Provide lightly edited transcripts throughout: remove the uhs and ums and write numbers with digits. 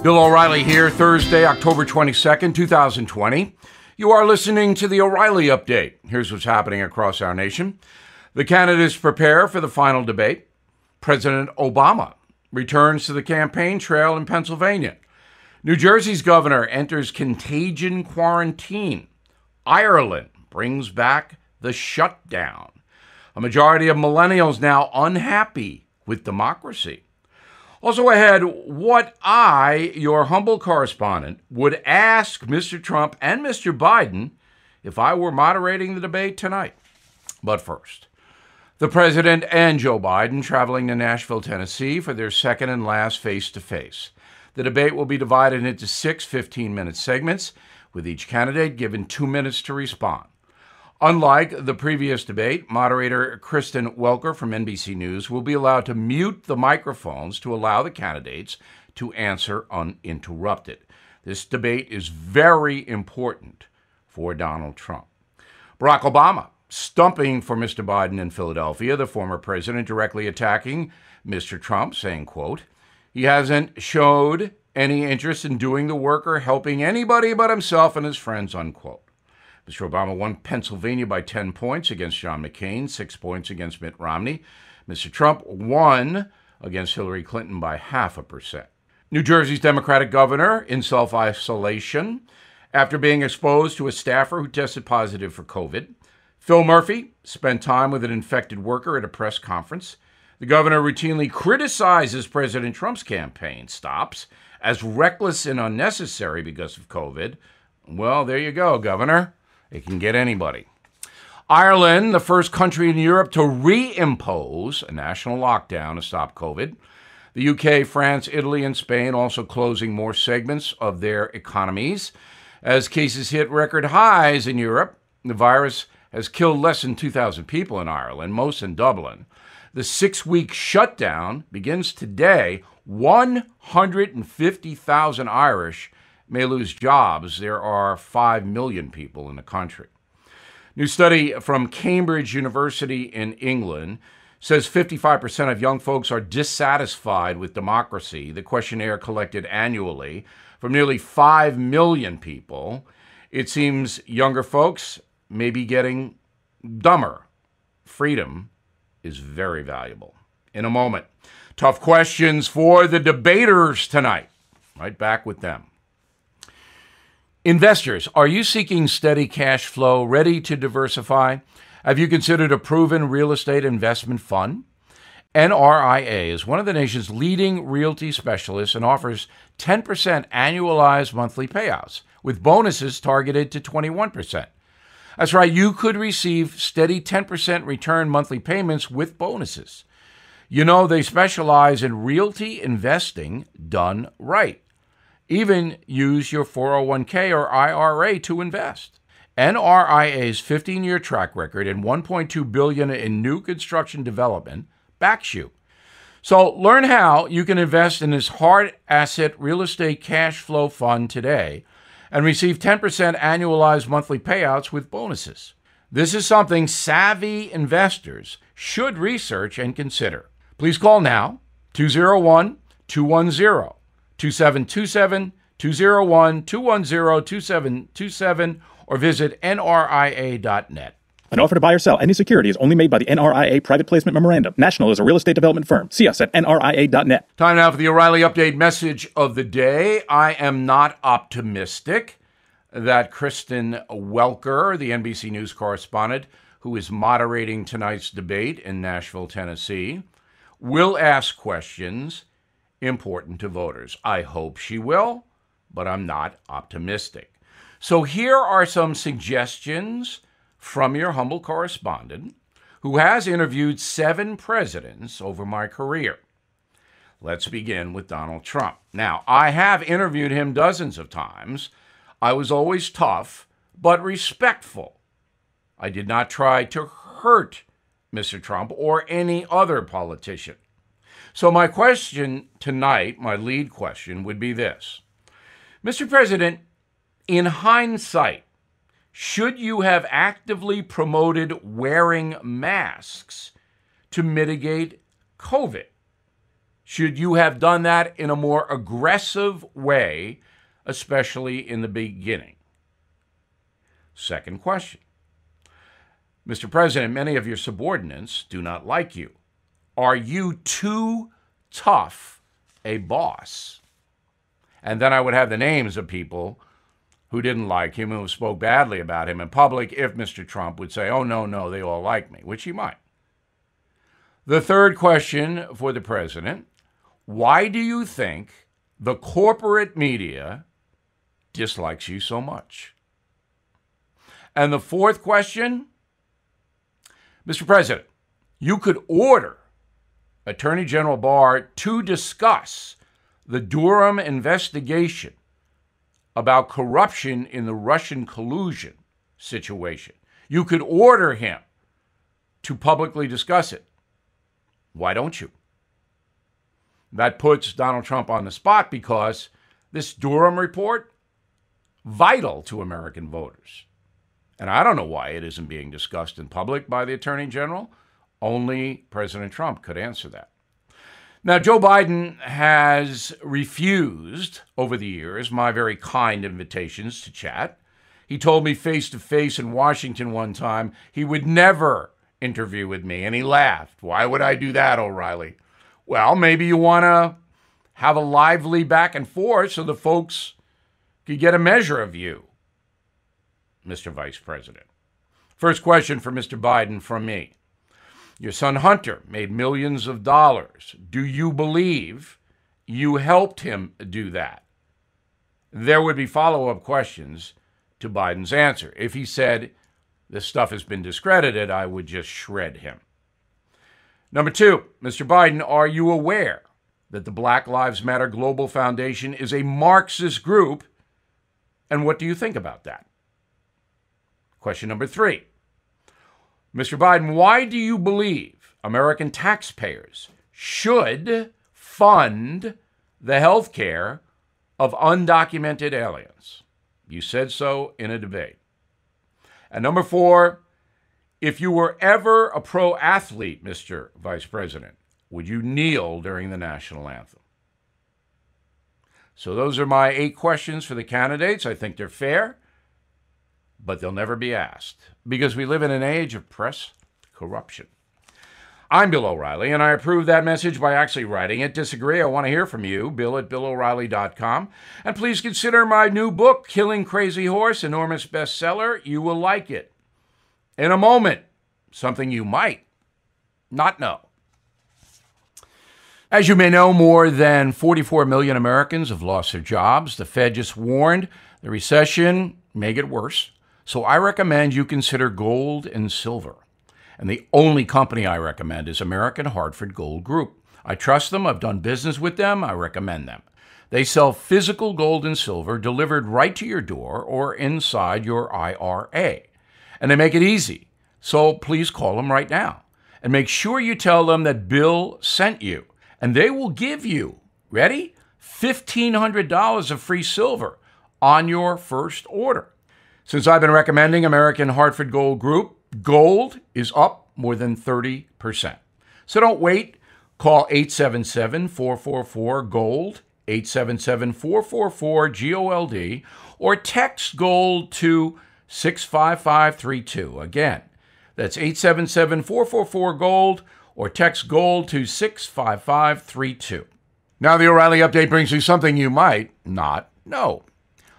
Bill O'Reilly here, Thursday, October 22nd, 2020. You are listening to the O'Reilly Update. Here's what's happening across our nation. The candidates prepare for the final debate. President Obama returns to the campaign trail in Pennsylvania. New Jersey's governor enters contagion quarantine. Ireland brings back the shutdown. A majority of millennials now unhappy with democracy. Also ahead, what I, your humble correspondent, would ask Mr. Trump and Mr. Biden if I were moderating the debate tonight. But first, the president and Joe Biden traveling to Nashville, Tennessee for their second and last face-to-face. The debate will be divided into 6 15-minute segments, with each candidate given 2 minutes to respond. Unlike the previous debate, moderator Kristen Welker from NBC News will be allowed to mute the microphones to allow the candidates to answer uninterrupted. This debate is very important for Donald Trump. Barack Obama stumping for Mr. Biden in Philadelphia, the former president directly attacking Mr. Trump, saying, quote, "He hasn't showed any interest in doing the work or helping anybody but himself and his friends," unquote. Mr. Obama won Pennsylvania by 10 points against John McCain, 6 points against Mitt Romney. Mr. Trump won against Hillary Clinton by 0.5%. New Jersey's Democratic governor in self-isolation after being exposed to a staffer who tested positive for COVID. Phil Murphy spent time with an infected worker at a press conference. The governor routinely criticizes President Trump's campaign stops as reckless and unnecessary because of COVID. Well, there you go, Governor. It can get anybody. Ireland, the first country in Europe to reimpose a national lockdown to stop COVID. The UK, France, Italy, and Spain also closing more segments of their economies. As cases hit record highs in Europe, the virus has killed less than 2,000 people in Ireland, most in Dublin. The 6-week shutdown begins today. 150,000 Irish may lose jobs. There are 5 million people in the country. New study from Cambridge University in England says 55% of young folks are dissatisfied with democracy. The questionnaire collected annually from nearly 5 million people. It seems younger folks may be getting dumber. Freedom is very valuable. In a moment, tough questions for the debaters tonight. Right back with them. Investors, are you seeking steady cash flow, ready to diversify? Have you considered a proven real estate investment fund? NRIA is one of the nation's leading realty specialists and offers 10% annualized monthly payouts, with bonuses targeted to 21%. That's right, you could receive steady 10% return monthly payments with bonuses. You know, they specialize in realty investing done right. Even use your 401k or IRA to invest. NRIA's 15-year track record and $1.2 billion in new construction development backs you. So learn how you can invest in this hard asset real estate cash flow fund today and receive 10% annualized monthly payouts with bonuses. This is something savvy investors should research and consider. Please call now, 201-210-2727, 201-210-2727, or visit nria.net. An offer to buy or sell any security is only made by the NRIA Private Placement Memorandum. National is a real estate development firm. See us at nria.net. Time now for the O'Reilly Update message of the day. I am not optimistic that Kristen Welker, the NBC News correspondent who is moderating tonight's debate in Nashville, Tennessee, will ask questions important to voters. I hope she will, but I'm not optimistic. So here are some suggestions from your humble correspondent who has interviewed 7 presidents over my career. Let's begin with Donald Trump. Now, I have interviewed him dozens of times. I was always tough, but respectful. I did not try to hurt Mr. Trump or any other politician. So my question tonight, my lead question, would be this. Mr. President, in hindsight, should you have actively promoted wearing masks to mitigate COVID? Should you have done that in a more aggressive way, especially in the beginning? Second question. Mr. President, many of your subordinates do not like you. Are you too tough a boss? And then I would have the names of people who didn't like him, who spoke badly about him in public, if Mr. Trump would say, oh, no, they all like me, which he might. The third question for the president, why do you think the corporate media dislikes you so much? And the fourth question, Mr. President, you could order Attorney General Barr to discuss the Durham investigation about corruption in the Russian collusion situation. You could order him to publicly discuss it. Why don't you? That puts Donald Trump on the spot because this Durham report, vital to American voters. And I don't know why it isn't being discussed in public by the Attorney General. Only President Trump could answer that. Now, Joe Biden has refused over the years my very kind invitations to chat. He told me face-to-face in Washington one time he would never interview with me, and he laughed. Why would I do that, O'Reilly? Well, maybe you want to have a lively back and forth so the folks could get a measure of you, Mr. Vice President. First question for Mr. Biden from me. Your son Hunter made millions of dollars. Do you believe you helped him do that? There would be follow-up questions to Biden's answer. If he said, this stuff has been discredited, I would just shred him. Number two, Mr. Biden, are you aware that the Black Lives Matter Global Foundation is a Marxist group? And what do you think about that? Question number three. Mr. Biden, why do you believe American taxpayers should fund the health care of undocumented aliens? You said so in a debate. And number four, if you were ever a pro athlete, Mr. Vice President, would you kneel during the national anthem? So those are my 8 questions for the candidates. I think they're fair, but they'll never be asked because we live in an age of press corruption. I'm Bill O'Reilly, and I approve that message by actually writing it. Disagree? I want to hear from you, bill@BillO'Reilly.com. And please consider my new book, Killing Crazy Horse, enormous bestseller. You will like it. In a moment, something you might not know. As you may know, more than 44 million Americans have lost their jobs. The Fed just warned the recession may get worse. So I recommend you consider gold and silver. And the only company I recommend is American Hartford Gold Group. I trust them. I've done business with them. I recommend them. They sell physical gold and silver delivered right to your door or inside your IRA. And they make it easy. So please call them right now. And make sure you tell them that Bill sent you. And they will give you, ready? $1,500 of free silver on your first order. Since I've been recommending American Hartford Gold Group, gold is up more than 30%. So don't wait. Call 877-444-GOLD, 877-444-GOLD, or text GOLD to 65532. Again, that's 877-444-GOLD, or text GOLD to 65532. Now the O'Reilly Update brings you something you might not know.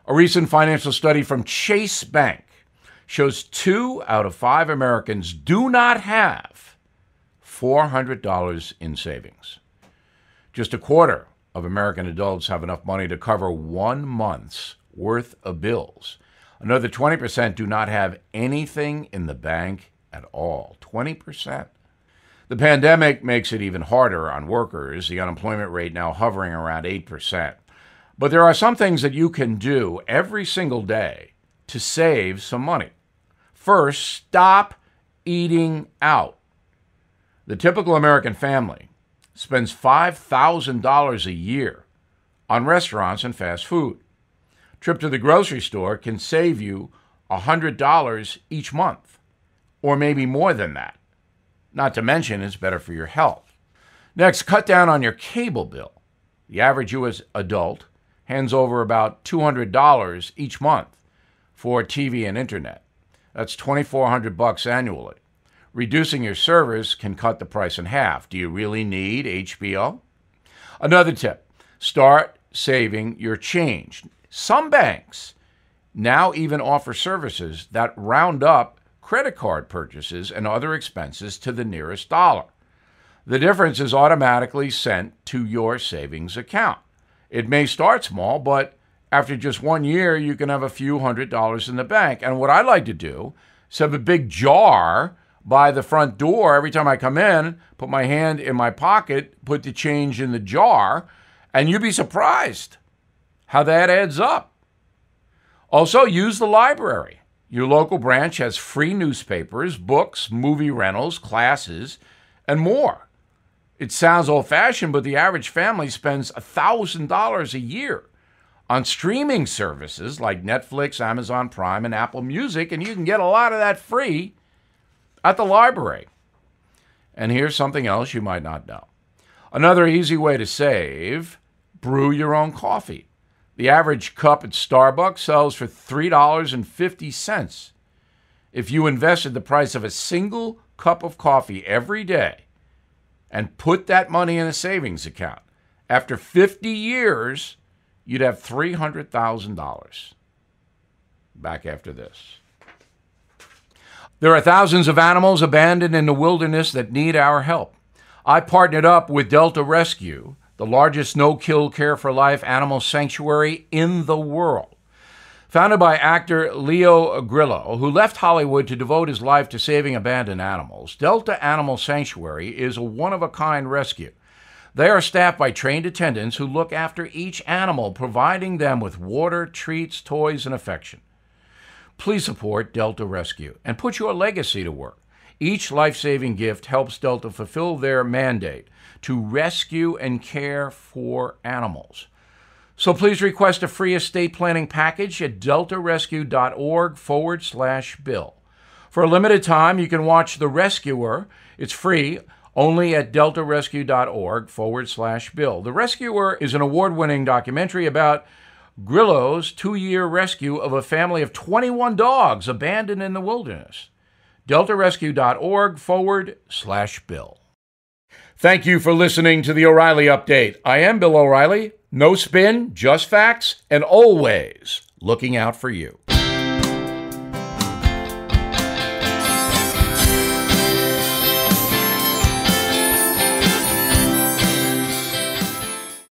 A recent financial study from Chase Bank shows 2 out of 5 Americans do not have $400 in savings. Just a quarter of American adults have enough money to cover 1 month's worth of bills. Another 20% do not have anything in the bank at all. 20%. The pandemic makes it even harder on workers, the unemployment rate now hovering around 8%. But there are some things that you can do every single day to save some money. First, stop eating out. The typical American family spends $5,000 a year on restaurants and fast food. A trip to the grocery store can save you $100 each month, or maybe more than that. Not to mention, it's better for your health. Next, cut down on your cable bill. The average U.S. adult hands over about $200 each month for TV and internet. That's $2,400 annually. Reducing your service can cut the price in half. Do you really need HBO? Another tip, start saving your change. Some banks now even offer services that round up credit card purchases and other expenses to the nearest dollar. The difference is automatically sent to your savings account. It may start small, but after just 1 year, you can have a few $100s in the bank. And what I like to do is have a big jar by the front door every time I come in, put my hand in my pocket, put the change in the jar, and you'd be surprised how that adds up. Also, use the library. Your local branch has free newspapers, books, movie rentals, classes, and more. It sounds old-fashioned, but the average family spends $1,000 a year on streaming services like Netflix, Amazon Prime, and Apple Music, and you can get a lot of that free at the library. And here's something else you might not know. Another easy way to save, brew your own coffee. The average cup at Starbucks sells for $3.50. If you invested the price of a single cup of coffee every day and put that money in a savings account, after 50 years, you'd have $300,000. Back after this. There are thousands of animals abandoned in the wilderness that need our help. I partnered up with Delta Rescue, the largest no-kill care-for-life animal sanctuary in the world. Founded by actor Leo Grillo, who left Hollywood to devote his life to saving abandoned animals, Delta Animal Sanctuary is a one-of-a-kind rescue. They are staffed by trained attendants who look after each animal, providing them with water, treats, toys, and affection. Please support Delta Rescue and put your legacy to work. Each life-saving gift helps Delta fulfill their mandate to rescue and care for animals. So please request a free estate planning package at deltarescue.org/bill. For a limited time, you can watch The Rescuer. It's free only at deltarescue.org/bill. The Rescuer is an award-winning documentary about Grillo's 2-year rescue of a family of 21 dogs abandoned in the wilderness. deltarescue.org/bill. Thank you for listening to the O'Reilly Update. I am Bill O'Reilly. No spin, just facts, and always looking out for you.